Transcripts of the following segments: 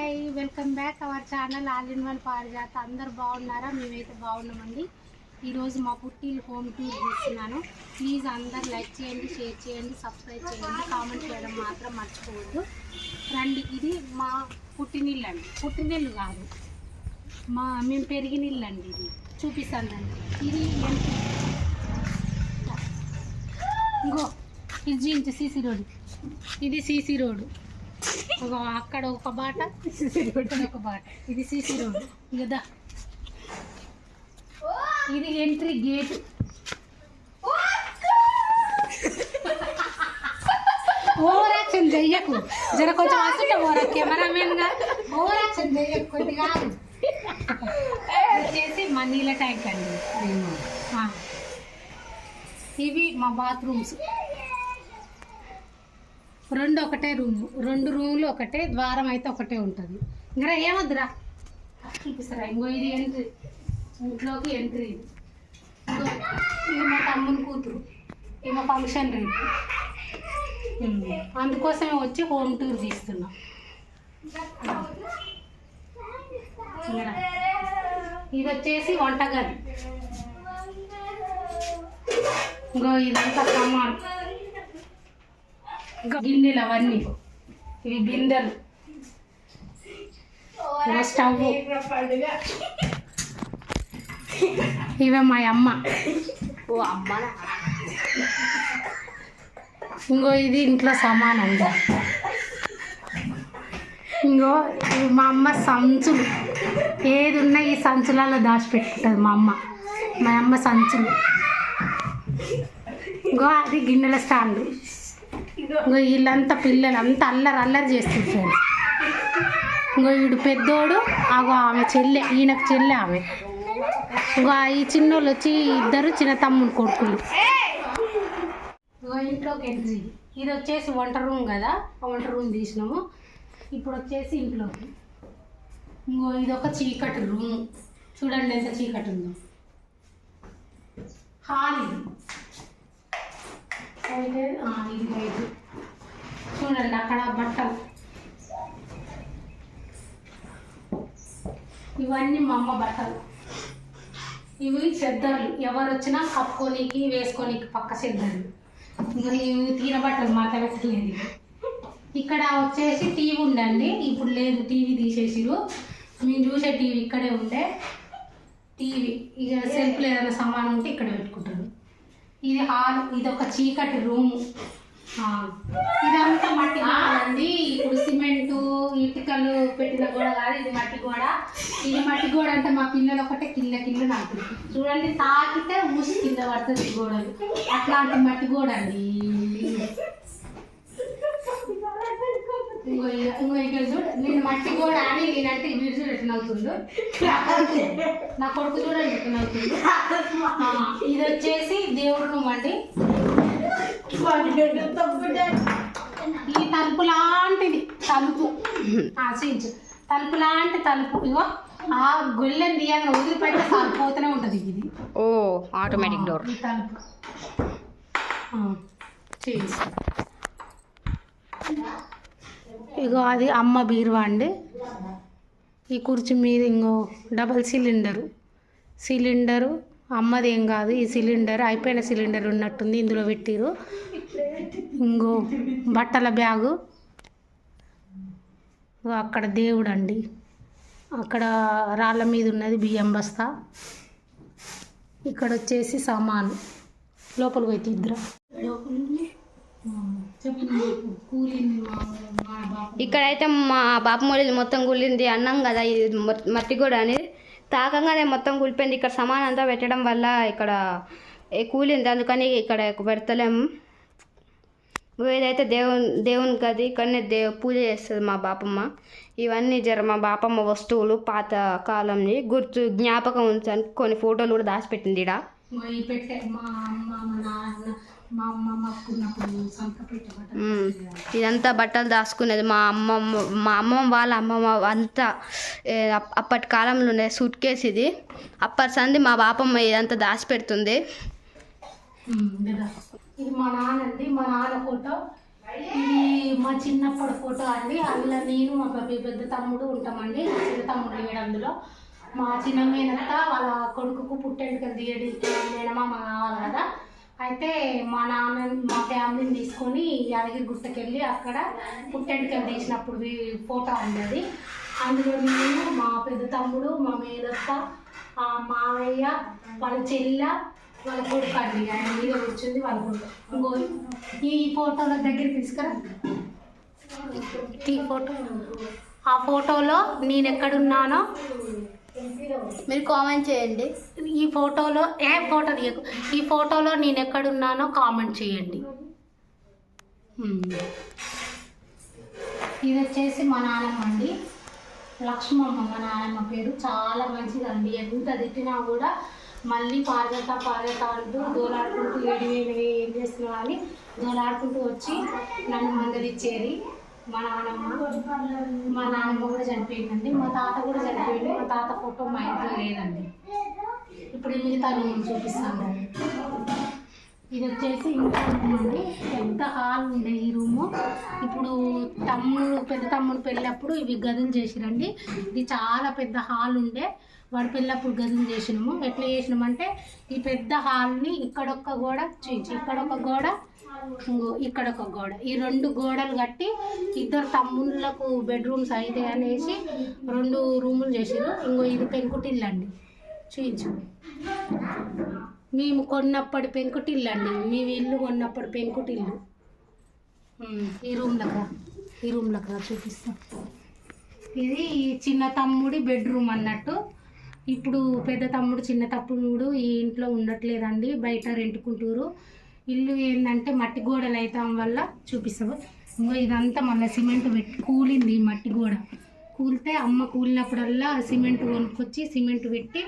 Hi welcome back our channel all in one పారిజాత. అందరు బాగున్నారా? మేమైతే బాగున్నామండి. ఈరోజు మా పుట్టిల్లు హోమ్ టూర్ తీస్తున్నాను. ప్లీజ్ అందరు లైక్ చేయండి, షేర్ చేయండి, సబ్స్క్రైబ్ చేయండి, కామెంట్ చేయడం మాత్రం మర్చిపోవద్దు. రండి, ఇది మా పుట్టినిల్లు అండి. పుట్టినిల్లు కాదు, మేము పెరిగిన ఇల్లు అండి. ఇది చూపిస్తానండి. ఇది ఇంకో ఇది జీంచి సీసీ రోడ్. ఇది సీసీ రోడ్డు. అక్కడ ఒక బాట, ఒక బాట. ఇది సీసీ రోడ్ కదా. ఇది ఎంట్రీ గేట్. ఓవర్ యాక్షన్ చెయ్యకు, జర కొంచెం వస్తుంటే కెమెరామెన్గా ఓవర్ యాక్షన్ చెయ్యకు కొద్దిగా. వచ్చేసి మా నీళ్ళ ట్యాంక్ అండి. ఇవి మా బాత్రూమ్స్. రెండు ఒకటే రూము, రెండు రూములు ఒకటే, ద్వారం అయితే ఒకటే ఉంటుంది. ఇంకా ఏమొద్దురా చూపిస్తారా. ఇంకో ఇది ఎంట్రీ, ఇంట్లోకి ఎంట్రీ. ఇది మా తమ్ముని కూతురు, ఇది మా ఫంక్షన్ రేపు. అందుకోసమే వచ్చి హోమ్ టూర్ తీస్తున్నాం. ఇది వచ్చేసి వంటగది. ఇంకో ఇదంతా సామాన్, గిన్నెలు అవన్నీ. ఇవి బిందెలు, స్టవ్. ఇవే మా అమ్మ. ఇంకో ఇది ఇంట్లో సామాన్ అండి. ఇంకో ఇవి మా అమ్మ సంచులు. ఏది ఉన్నా ఈ సంచులలో దాచిపెట్టుకుంటుంది మా అమ్మ సంచులు. ఇంకో అది గిన్నెల స్టాండ్. ఇంకో వీళ్ళంతా పిల్లలు అంతా అల్లరి చేస్తుంటారు. ఇంకో వీడు పెద్దోడు, అగో ఆమె చెల్లె, ఈయనకు చెల్లె ఆమె. ఇంకో ఈ చిన్నోళ్ళు వచ్చి ఇద్దరు చిన్న తమ్ముడు కొడుకులు. ఇంకో ఇంట్లోకి ఎంట్రీ. ఇది వచ్చేసి వంట రూమ్ కదా, వంట రూమ్ తీసినాము. ఇప్పుడు వచ్చేసి ఇంట్లోకి. ఇంకో ఇది ఒక చీకటి రూమ్. చూడండి ఎంత చీకటి ఉందో. హాల్ ఇది. ఇది బయట చూడండి, అక్కడ బట్టలు. ఇవన్నీ మా అమ్మ బట్టలు. ఇవి చెద్దర్లు, ఎవరు వచ్చినా కప్పుకోనికి వేసుకోనికి పక్క చెద్దర్లు. ఇవి తీర బట్టలు మాట పెట్టలేదు. ఇక్కడ వచ్చేసి టీవీ ఉండండి, ఇప్పుడు లేదు, టీవీ తీసేసిరు. మేము చూసే టీవీ ఇక్కడే ఉండే టీవీ. ఇక సెల్ఫ్లో ఏదైనా సామాన్ ఉంటే ఇక్కడ పెట్టుకుంటారు. ఇది హాల్. ఇది ఒక చీకటి రూము. ఇదంతా మట్టి గోడండి. ఇప్పుడు సిమెంటు ఇటుకలు పెట్టిన గోడ కాదు, ఇది మట్టి గోడ. ఇది మట్టి గోడ అంటే మా పిల్లలు ఒకటే కింద నాకు చూడండి, తాకితే ఊసి కింద పడుతుంది గోడలు. అట్లాంటి మట్టి గోడ అండి. ఇంకో ఇక్కడ చూడ, నేను మట్టి గోడ అని నేనంటే వీడు చూడ ఎట్లా అవుతుండు. నా కొడుకు చూడండి ఎట్లా అవుతుంది. ఇది వచ్చేసి దేవుడు రూమ్ అండి. ఈ తలుపు లాంటిది, తలుపు తలుపు లాంటి తలుపు. ఇగో ఆ గొల్లెని తీయాలని వదిలిపెడితే సరిపోతూనే ఉంటుంది. ఇది ఆటోమేటిక్ డోర్. ఈ తలుపు ఇగో అది అమ్మ బీరువా అండి. ఈ కుర్చీ మీద ఇంకో డబల్ సిలిండరు అమ్మది ఏం కాదు. ఈ సిలిండర్ అయిపోయిన సిలిండర్ ఉన్నట్టుంది, ఇందులో పెట్టిరు. ఇంకో బట్టల బ్యాగు. అక్కడ దేవుడు అండి. అక్కడ రాళ్ళ మీద ఉన్నది బియ్యం బస్తా. ఇక్కడ వచ్చేసి సామాను. లోపలికి పోయి తీద్దురా. ఇక్కడైతే మా బాపమూలి మొత్తం కూలింది అన్నాం కదా. ఇది మట్టి కూడా అనేది తాకంగానే మొత్తం కూలిపోయింది. ఇక్కడ సామాన్ అంతా పెట్టడం వల్ల ఇక్కడ కూలింది, అందుకని ఇక్కడ పెడతలేము. ఏదైతే దేవుని గది, ఇక్కడనే పూజ చేస్తుంది మా బాపమ్మ. ఇవన్నీ మా బాపమ్మ వస్తువులు, పాత కాలంని గుర్తు జ్ఞాపకం ఉంచని కొన్ని ఫోటోలు కూడా దాచిపెట్టింది ఇక్కడ. ఇదంతా బట్టలు దాచుకునేది మా అమ్మమ్మ వాళ్ళ అమ్మమ్మ అంతా. అప్పటి కాలంలో ఉండే సూట్ కేసు ఇది. అప్పటి సంది మా బాపమ్మ ఇదంతా దాచిపెడుతుంది. ఇది మా నాన్న అండి. మా నాన్న ఫోటో ఇది మా చిన్నప్పుడు ఫోటో అండి. అందులో నేను మా పెద్ద తమ్ముడు ఉంటామండి. మా చిన్న తమ్ముడు లేడు అందులో. మా చిన్న మేనత్త వాళ్ళ కొడుకుకు పుట్టెంటుకలు మేనమామ కావాలి కదా. అయితే మా నాన్న మా ఫ్యామిలీని తీసుకొని యాదగిరి గుట్టకెళ్ళి అక్కడ పుట్టెంటుకలు తీసినప్పుడు ఫోటో ఉండేది. అందులో నేను, మా పెద్ద తమ్ముడు, మా మేనత్త, మావయ్య, వాళ్ళ చెల్ల, వాళ్ళ కొడుకు అండి. ఆయన మీద కూర్చుంది వాళ్ళ కొడుకు. ఇంకో ఈ ఫోటోల దగ్గర తీసుకురా. ఈ ఫోటో, ఆ ఫోటోలో నేను ఎక్కడున్నానో మీరు కామెంట్ చేయండి. ఈ ఫోటోలో ఫోటో తీయకు. ఈ ఫోటోలో నేను ఎక్కడున్నానో కామెంట్ చేయండి. ఇది వచ్చేసి మా నాన్నమ్మ అండి, లక్ష్మమ్మ. మా నాన్నమ్మ పేరు చాలా మంచిదండి. ఎంత తిట్టినా కూడా మళ్ళీ పారగత అంటూ దోలాడుకుంటూ ఏం చేస్తున్నా అని దోలాడుకుంటూ వచ్చి నన్ను మందలిచ్చేది మా నాన్నమ్మ కూడా చనిపోయిందండి. మా తాత కూడా చనిపోయింది. మా తాత ఫోటో మా ఇంట్లో లేదండి. ఇప్పుడు మిగతా నేను చూపిస్తాను. ఇది వచ్చేసి ఇంకో రూమ్ అండి. పెద్ద హాల్ ఉండే ఈ రూము. ఇప్పుడు పెద్ద తమ్ముడు పెళ్ళప్పుడు ఇవి గదులు చేసిరండి. ఇది చాలా పెద్ద హాల్ ఉండే. వాడు పెళ్ళప్పుడు గదులు చేసినాము. ఎట్లా చేసినామంటే ఈ పెద్ద హాల్ని ఇక్కడొక్క గోడ ఇక్కడొక గోడ, ఇక్కడొక గోడ, ఈ 2 గోడలు కట్టి 2 తమ్ముళ్ళకు బెడ్రూమ్స్ అయితే అనేసి 2 రూములు చేసారు. ఇది పెంకుటిల్లు అండి. చూయించు. మేము కొన్నప్పటి పెంకుటిల్లు అండి. మేము ఇల్లు కొన్నప్పటి పెంకుటిల్లు. ఈ రూమ్లకు చూపిస్తాం. ఇది చిన్న తమ్ముడి బెడ్రూమ్ అన్నట్టు. ఇప్పుడు పెద్ద తమ్ముడు చిన్న తమ్ముడు ఈ ఇంట్లో ఉండట్లేదండి, బయట రెంటుకుంటారు. ఇల్లు ఏంటంటే మట్టి గోడలు అవుతాం వల్ల చూపిస్తాము. ఇదంతా మళ్ళీ సిమెంట్ పెట్టి కూలింది. మట్టి గోడ కూలితే అమ్మ కూలినప్పుడల్లా సిమెంట్ కొనుక్కొచ్చి సిమెంట్ పెట్టి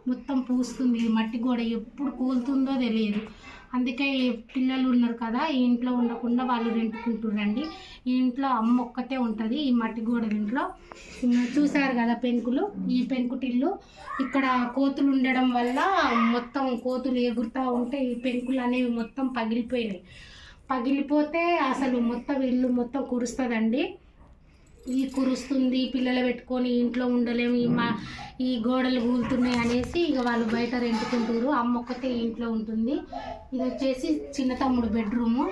మొత్తం పూస్తుంది. మట్టి గోడ ఎప్పుడు కూలుతుందో తెలియదు. అందుకే పిల్లలు ఉన్నారు కదా, ఈ ఇంట్లో ఉండకుండా వాళ్ళు రెంటుకుంటుర్రండి. ఈ ఇంట్లో అమ్మ ఒక్కతే ఉంటుంది. ఈ మట్టి గోడల ఇంట్లో చూసారు కదా పెంకులు, ఈ పెంకుటిల్లు. ఇక్కడ కోతులు ఉండడం వల్ల మొత్తం కోతులు ఎగురుతూ ఉంటే ఈ పెంకులు అనేవి మొత్తం పగిలిపోతే అసలు మొత్తం ఇల్లు మొత్తం కురుస్తుందండి. కురుస్తుంది, పిల్లలు పెట్టుకొని ఇంట్లో ఉండలేము, ఈ గోడలు కూలుతున్నాయి అనేసి ఇక వాళ్ళు బయట రెంటుకుంటారు. అమ్మ ఒక్కతే ఇంట్లో ఉంటుంది. ఇది వచ్చేసి చిన్న తమ్ముడు బెడ్రూము.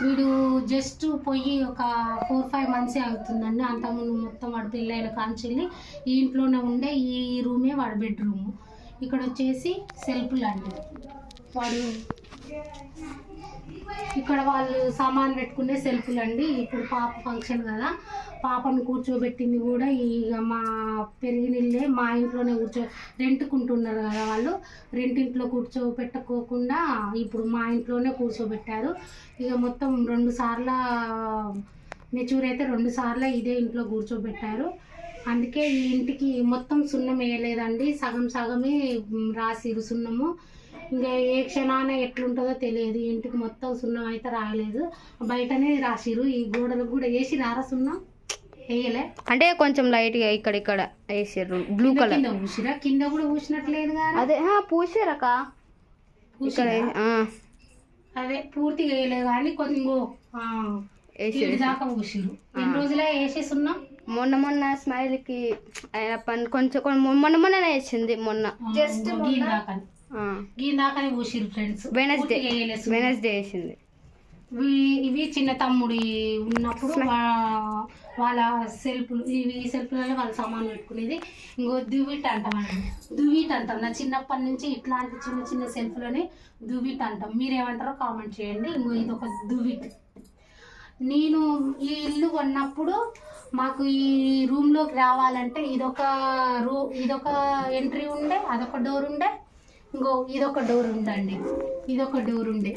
వీడు జస్ట్ పోయి ఒక 4-5 మంత్సే అవుతుందండి. అంతకుముందు మొత్తం వాడు పెళ్ళైన కాంచెల్లి ఈ ఇంట్లోనే ఉండే. ఈ రూమే వాడు బెడ్రూము. ఇక్కడ వచ్చేసి సెల్ఫ్లు అండి. ఇక్కడ వాళ్ళు సామాన్ పెట్టుకునే సెల్ఫ్లు అండి. ఇప్పుడు పాప ఫంక్షన్ కదా, పాపను కూర్చోబెట్టింది కూడా ఇక మా పెరిగినిల్లే. మా ఇంట్లోనే రెంటుకుంటున్నారు కదా వాళ్ళు, రెంటింట్లో కూర్చోబెట్టుకోకుండా ఇప్పుడు మా ఇంట్లోనే కూర్చోబెట్టారు. ఇక మొత్తం 2 సార్లు మెచ్యూర్ అయితే 2 సార్లు ఇదే ఇంట్లో కూర్చోబెట్టారు. అందుకే ఈ ఇంటికి మొత్తం సున్నం వేయలేదండి, సగమే రాసిరు సున్నము. ఇంకా ఏ క్షణాన ఎట్లుంటుందో తెలియదు. ఇంటికి మొత్తం సున్నం అయితే రాయలేదు, బయటనే రాసిరు. ఈ గోడలకు కూడా వేసి సున్నం వేయలే, అంటే కొంచెం లైట్గా ఇక్కడ వేసారు. బ్లూ కలర్ పూసిరా, కింద కూడా పూసినట్లేదు కదా. అదే పూసారక, అదే పూర్తిగా వేయలేదు కానీ కొంచెం దాకా పూసిరు. 2 రోజులే వేసేసి ఉన్నాం. మొన్న స్మైల్కి కొంచెం మొన్ననే వేసింది. మొన్న జస్ట్ గీందాకనే పూసిరు ఫ్రెండ్స్. వెనస్డే వేసింది. ఇవి చిన్న తమ్ముడి ఉన్నప్పుడు వాళ్ళ సెల్ఫ్లు, ఈ సెల్ఫ్లలో వాళ్ళ సామాన్లు పెట్టుకునేది. దువ్విట్ అంటామండి. దువ్విట్ అంటాం. నా చిన్నప్పటి నుంచి ఇట్లాంటి చిన్న సెల్ఫ్లోనే దువ్విట్ అంటాం. మీరేమంటారో కామెంట్ చేయండి. ఇది ఒక దువ్విట్. నేను ఈ ఇల్లు కొన్నప్పుడు మాకు ఈ రూమ్లోకి రావాలంటే ఇదొక ఎంట్రీ ఉండే, అదొక డోర్ ఉండే, ఇదొక డోర్ ఉండండి, ఇదొక డోర్ ఉండే.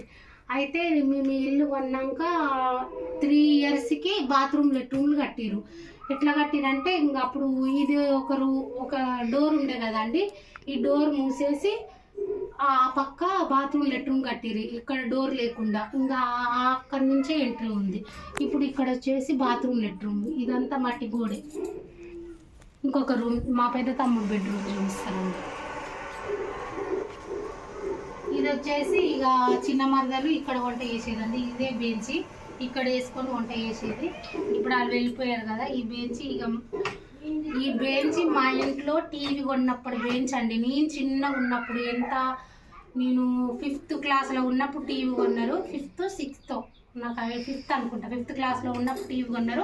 అయితే మేము ఇల్లు కొన్నాక 3 ఇయర్స్కి బాత్రూమ్ లెట్రూమ్లు కట్టిరు. ఎట్లా కట్టిరంటే ఇంకా అప్పుడు ఇది ఒక డోర్ ఉండే కదండి, ఈ డోర్ మూసేసి ఆ పక్క బాత్రూమ్ లెట్రూమ్ కట్టిరు. ఇక్కడ డోర్ లేకుండా ఇంకా అక్కడి నుంచే ఎంట్రీ ఉంది. ఇప్పుడు ఇక్కడ వచ్చేసి బాత్రూమ్ లెట్రూమ్. ఇదంతా మట్టి గోడే. ఇంకొక రూమ్ మా పెద్ద తమ్ముడు బెడ్రూమ్ చూపిస్తానండి. ఇది వచ్చేసి ఇక చిన్న మరదలు ఇక్కడ వంట చేసేదండి. ఇదే బెంచి. ఇక్కడ వేసుకొని వంట చేసేది. ఇప్పుడు వాళ్ళు వెళ్ళిపోయారు కదా. ఈ బెంచ్ మా ఇంట్లో టీవీ కొన్నప్పుడు బెంచ్ అండి. నేను చిన్నగా ఉన్నప్పుడు నేను 5th క్లాస్లో ఉన్నప్పుడు టీవీ కొన్నారు. 5th 6th నాకు 5th అనుకుంటా. 5th క్లాస్లో ఉన్నప్పుడు టీవీ కొన్నారు.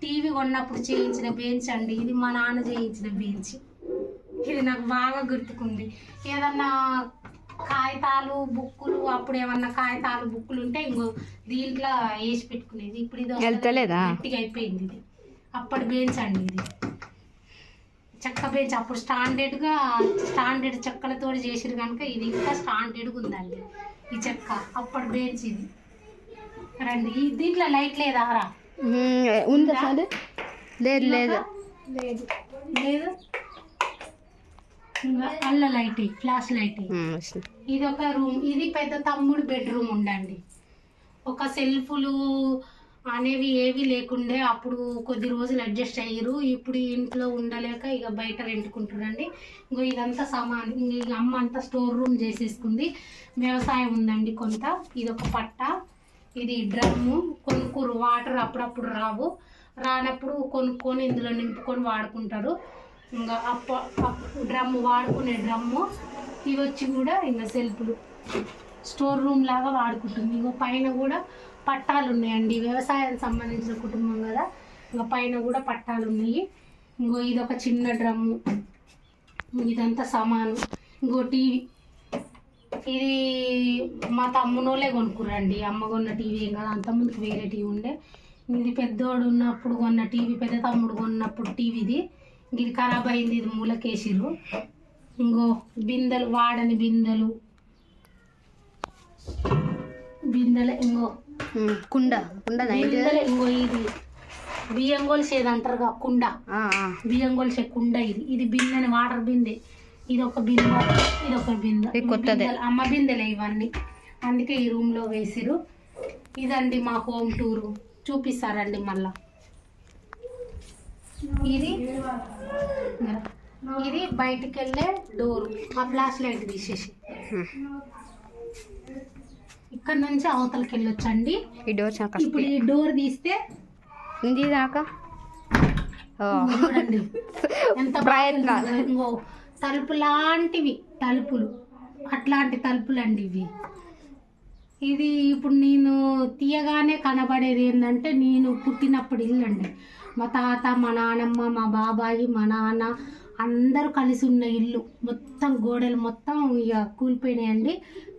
టీవీ కొన్నప్పుడు చేయించిన బెంచ్ అండి ఇది. మా నాన్న చేయించిన బెంచ్ ఇది. నాకు బాగా గుర్తుకుంది. ఏదన్నా కాగితాలు బుక్కులు, అప్పుడు ఏమన్నా కాగితాలు బుక్కులు ఉంటే ఇంకో దీంట్లో వేసి పెట్టుకునేది. ఇప్పుడు ఇది గట్టిగా అయిపోయింది. ఇది అప్పటి బెంచ్ అండి. ఇది చెక్క బెంచ్. అప్పుడు స్టాండర్డ్ చెక్కలతో చేసిరు కనుక ఇది ఇంకా స్టాండర్డ్గా ఉందండి ఈ చెక్క. అప్పటి బెంచ్ ఇది. రండి, దీంట్లో లైట్ లేదా రా? ఉందా? లేదు లేదు లేదు లేదు. ఇంకా అల్ల లైట్, ఫ్లాష్ లైట్. ఇది ఒక రూమ్. ఇది పెద్ద తమ్ముడు బెడ్రూమ్ ఉండండి. ఒక సెల్ఫ్లు అనేవి ఏవి లేకుండే. అప్పుడు కొద్ది రోజులు అడ్జస్ట్ అయ్యారు. ఇప్పుడు ఇంట్లో ఉండలేక ఇక బయట రెంటుకుంటారండి. ఇంకో ఇదంతా సామాన్. ఇక అమ్మ అంతా స్టోర్ రూమ్ చేసేసుకుంది. వ్యవసాయం ఉందండి కొంత. ఇది ఒక పట్ట. ఇది డ్రమ్ము. కొనుక్కోరు, వాటర్ అప్పుడప్పుడు రానప్పుడు కొనుక్కొని ఇందులో నింపుకొని వాడుకుంటారు. ఇంకా డ్రమ్ము, వాడుకునే డ్రమ్ము. ఇవి వచ్చి కూడా ఇంకా సెల్ఫ్లు స్టోర్ రూమ్ లాగా వాడుకుంటుంది. ఇంకో పైన కూడా పట్టాలు ఉన్నాయండి. వ్యవసాయానికి సంబంధించిన కుటుంబం కదా, ఇంకా పైన కూడా పట్టాలు ఉన్నాయి. ఇంకో ఇది ఒక చిన్న డ్రమ్ము. ఇదంతా సామాను. ఇంకో టీవీ. ఇది మా తమ్మునోళ్ళే కొనుక్కురండి. అమ్మ కొన్న టీవీ ఏం కదా, అంతకుముందుకు వేరే టీవీ ఉండే. ఇది పెద్దోడు ఉన్నప్పుడు కొన్న టీవీ, పెద్ద తమ్ముడు కొన్నప్పుడు టీవీ. ఇది ఖరాబ్ అయింది. ఇది మూలకేసిర్రు. ఇంకో బిందెలు, వాడని బిందెలు. ఇంకో కుండ. ఇంకో ఇది బియ్యం కొలిసేది అంటారుగా కుండ. బియ్యం కొలిసే కుండ ఇది. ఇది బిందెని, వాటర్ బిందె. ఇది ఒక బిందె, ఇది ఒక బిందె. అమ్మ బిందెలే ఇవన్నీ. అందుకే ఈ రూమ్లో వేసిరు. ఇదండి మా హోమ్ టూరు. చూపిస్తారండి మళ్ళా. ఇది బయటికి వెళ్ళే డోరు. ఆ ఫ్లాష్ లైట్ తీసేసి ఇక్కడ నుంచి అవతలకి వెళ్ళొచ్చండి. ఇప్పుడు ఈ డోర్ తీస్తే చూడండి ఎంత ప్రయత్నం. తలుపు లాంటివి తలుపులు, అట్లాంటి తలుపులు అండి ఇవి. ఇది ఇప్పుడు నేను తీయగానే కనబడేది ఏంటంటే నేను పుట్టినప్పుడు ఇల్లు అండి. మా తాత, మా నానమ్మ, మా బాబాయి, మా నాన్న అందరూ కలిసి ఉన్న ఇల్లు. మొత్తం గోడలు మొత్తం ఇక కూలిపోయినాయండి.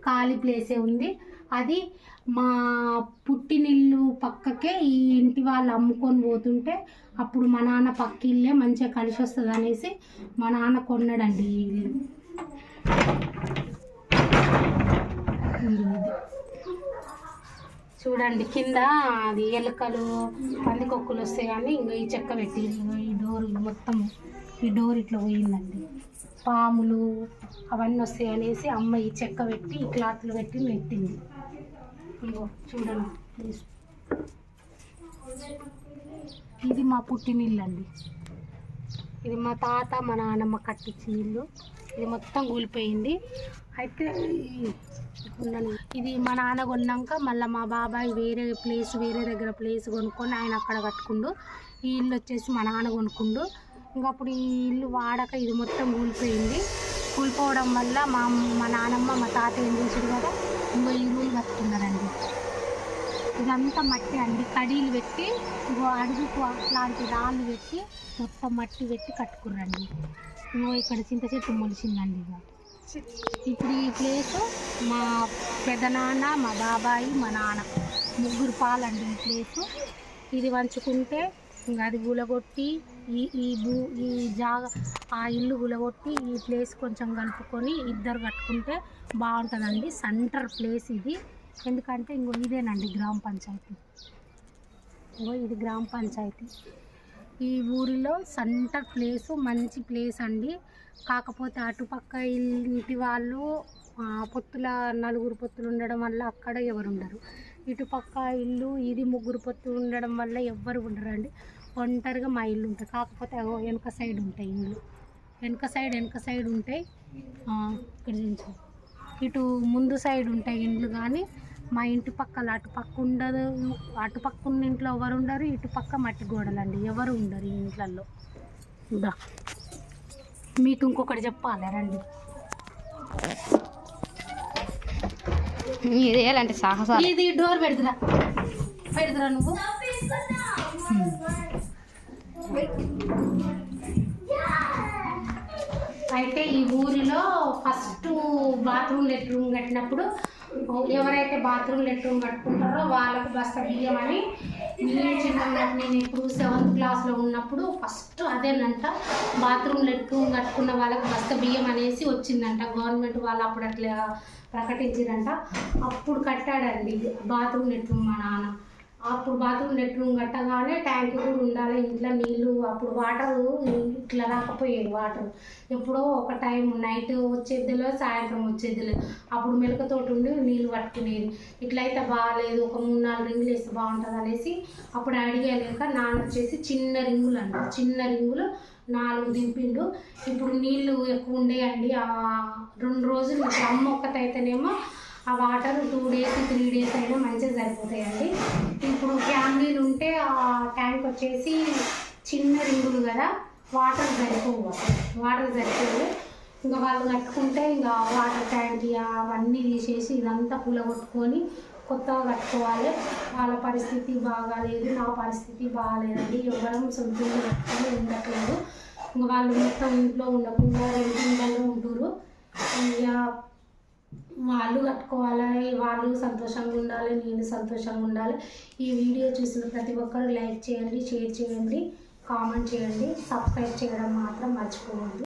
ఖాళీ ప్లేసే ఉంది. అది మా పుట్టినిల్లు పక్కకే ఈ ఇంటి వాళ్ళు అమ్ముకొని పోతుంటే అప్పుడు మా నాన్న పక్క ఇల్లే మంచిగా కలిసి వస్తుంది అనేసి మా నాన్న కొన్నాడండి ఈ ఇల్లు. చూడండి కింద అది ఎలుకలు, పందికొక్కులు వస్తాయి కానీ ఇంకా ఈ చెక్క పెట్టి ఈ డోర్ మొత్తం, ఈ డోర్ ఇట్లా పోయిందండి. పాములు అవన్నీ వస్తాయి అనేసి అమ్మ ఈ చెక్క పెట్టి, ఈ క్లాత్లు పెట్టి నెట్టింది. ఇగో చూడండి, ఇది మా పుట్టినిల్లు అండి. ఇది మా తాత, మా నాన్నమ్మ కట్టించిన ఇల్లు. ఇది మొత్తం కూలిపోయింది. అయితే ఇది మా నాన్న కొన్నాక మళ్ళీ మా బాబాయ్ వేరే దగ్గర ప్లేస్ కొనుక్కొని ఆయన అక్కడ కట్టుకుండు. ఈ ఇల్లు వచ్చేసి మా నాన్న కొనుక్కుండు. ఇంకా అప్పుడు ఈ ఇల్లు వాడక ఇది మొత్తం కూలిపోయింది. కూలిపోవడం వల్ల మా నాన్నమ్మ, మా తాత ఏం చేసాడు కదా, ఇంకో ఈ రూమ్ కట్టుకున్నారండి. ఇదంతా మట్టి అండి. కడీలు పెట్టి ఇంకో అడుగుకు అట్లాంటి రాళ్ళు పెట్టి మొత్తం మట్టి పెట్టి కట్టుకుర్రండి. ఇంకో ఇక్కడ చింత చెట్టు మొలిచిందండి. ఇప్పుడు ఈ ప్లేసు మా పెదనాన్న, మా బాబాయి, మా నాన్న ముగ్గురు పాలండి ఈ ప్లేసు. ఇది వంచుకుంటే ఇంకా అది గులగొట్టి ఈ జాగా ఆ ఇల్లు గులగొట్టి ఈ ప్లేస్ కొంచెం కలుపుకొని ఇద్దరు కట్టుకుంటే బాగుంటుందండి. సెంటర్ ప్లేస్ ఇది. ఎందుకంటే ఇంకో ఇదేనండి గ్రామ పంచాయతీ. ఇది గ్రామ పంచాయతీ. ఈ ఊరిలో సెంటర్ ప్లేసు, మంచి ప్లేస్ అండి. కాకపోతే అటుపక్క ఇంటి వాళ్ళు నలుగురు పొత్తులు ఉండడం వల్ల అక్కడ ఎవరు ఉండరు. ఇటుపక్క ఇల్లు ఇది ముగ్గురు పొత్తులు ఉండడం వల్ల ఎవ్వరు ఉండరండి. ఒంటరిగా మా ఇల్లు ఉంటుంది. కాకపోతే వెనక సైడ్ ఉంటాయి ఇల్లు. వెనక సైడ్ ఉంటాయి. ఇక్కడ నుంచి ఇటు ముందు సైడ్ ఉంటాయి ఇండ్లు, కానీ మా ఇంటి పక్కల అటుపక్క ఉండదు, అటుపక్క ఉన్న ఇంట్లో ఎవరు ఉండరు, ఇటుపక్క మట్టి గోడలండి, ఎవరు ఉండరు ఈ ఇంట్లల్లో. దా మీకు ఇంకొకటి చెప్పాలి రండి. ఇది ఎలాంటి సాహసాలు. ఇది డోర్ పెడుతురా నువ్వు. అయితే ఈ ఊరిలో ఫస్ట్ బాత్రూమ్ లెట్రూమ్ కట్టినప్పుడు ఎవరైతే బాత్రూమ్ లెట్రూమ్ కట్టుకుంటారో వాళ్ళకు బస్తా బియ్యం అని, నేను ఇప్పుడు 7th క్లాస్లో ఉన్నప్పుడు ఫస్ట్ అదేనంట, బాత్రూమ్ లెట్రూమ్ కట్టుకున్న వాళ్ళకి బస్తా బియ్యం అనేసి వచ్చిందంట. గవర్నమెంట్ వాళ్ళు అప్పుడు అట్లా ప్రకటించారంట. అప్పుడు కట్టాడండి బాత్రూమ్ లెట్రూమ్ మా నాన్న. అప్పుడు బాత్రూమ్ లెట్రూమ్ కట్టగానే ట్యాంక్ కూడా ఉండాలి ఇంట్లో, నీళ్ళు అప్పుడు వాటర్ ఇట్లా రాకపోయేది. వాటర్ ఎప్పుడో ఒక టైం నైట్ వచ్చేదిలో సాయంత్రం వచ్చేదిలే, అప్పుడు మెలకతోటి ఉండి నీళ్ళు పట్టుకునేది. ఇట్లయితే బాగాలేదు, ఒక 3-4 రింగులు వేస్తే బాగుంటుంది అనేసి అప్పుడు అడిగలేక నాన్న వచ్చేసి చిన్న రింగులు అంట, చిన్న రింగులు 4 దింపిండు. ఇప్పుడు నీళ్ళు ఎక్కువ ఉండేయండి. 2 రోజులు అమ్మ ఒక్కతైతేనేమో ఆ వాటర్ 2 days 3 days అయినా మంచిగా సరిపోతాయండి. ఇప్పుడు ఫ్యామిలీలు ఉంటే ఆ ట్యాంక్ వచ్చేసి చిన్న రింగులు కదా, వాటర్ సరిపోవు. ఇంకా వాళ్ళు కట్టుకుంటే ఇంకా వాటర్ ట్యాంక్ అవన్నీ తీసేసి ఇదంతా కూలగొట్టుకొని కొత్తగా కట్టుకోవాలి. వాళ్ళ పరిస్థితి బాగాలేదు, నా పరిస్థితి బాగాలేదండి. ఎవరం సొంతంగా కట్టుకొని ఉండట్లేదు. ఇంకా వాళ్ళు మొత్తం ఇంట్లో ఉండకుండా రెండింట్లో ఉంటున్నారు. ఇక వాళ్ళు కట్టుకోవాలి, వాళ్ళు సంతోషంగా ఉండాలి, నేను సంతోషంగా ఉండాలి. ఈ వీడియో చూసిన ప్రతి ఒక్కరు లైక్ చేయండి, షేర్ చేయండి, కామెంట్ చేయండి, సబ్స్క్రైబ్ చేయడం మాత్రం మర్చిపోవద్దు.